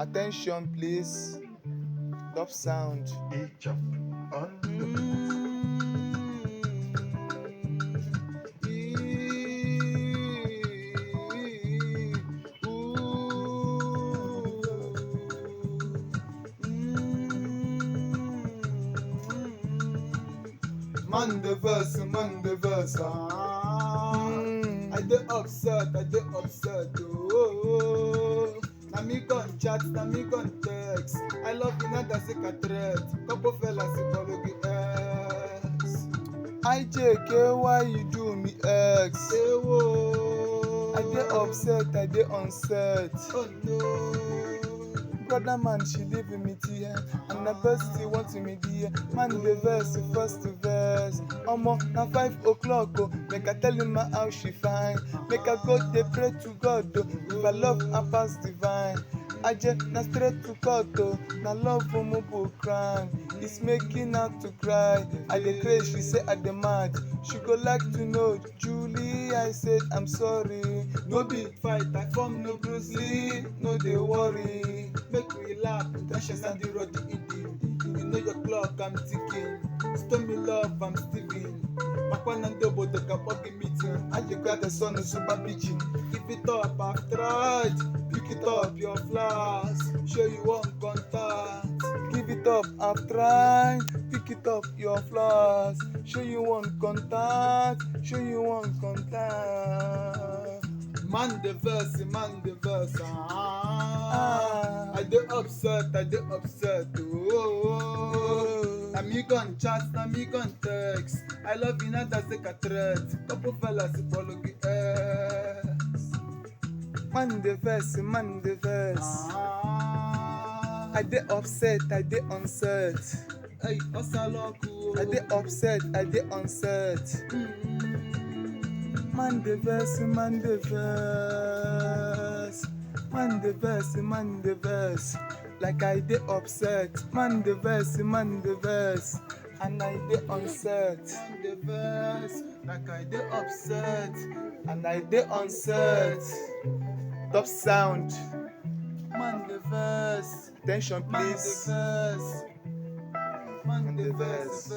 Attention, please. Top sound. Egypt on the Man the verse, I dey upset, oh. Na me gon chat, na me gon text. I love you not as a threat. Couple fellas follow the ex. IJK, why you do me X? I dey upset, I dey onset. Oh no. Brother man, she leaving me tear. And the bestie wanting me dear. Man, the verse, first verse. Omo, now 5 o'clock, oh. Make I tell him how she fine. Make I go, they pray to God, oh. If I love, I pass divine. I just na straight to court, oh. Na love for mobile crime. It's making her to cry. I dey crazy, she say I dey mad. She go like to know, Julie, I said I'm sorry. No big fight, I form no Bruce Lee. No dey worry. Make we laugh, dashes and the road eating. You know your clock, I'm ticking. Stormy love, I'm Steven. Makwan and double the kapogi meeting. I just got the sun is super bitchin'. Keep it up, I've tried. Pick it up, your flaws. Show you one contact. Give it up, I've tried. Pick it up, your flaws. Show you one contact. Show you one contact. Man the verse, I dey upset, oh. Na me gon chat, na me gon text. I love you not as a threat. Couple fellas follow the ex. Man the verse. I dey upset, I dey onset. Hey, I dey upset, I dey onset. Man the verse, man the verse. Like I dey upset. Man the verse, and I dey onset. Man the verse, like I dey upset, and I dey onset. Top sound. Man the verse. Attention, please. Man the verse.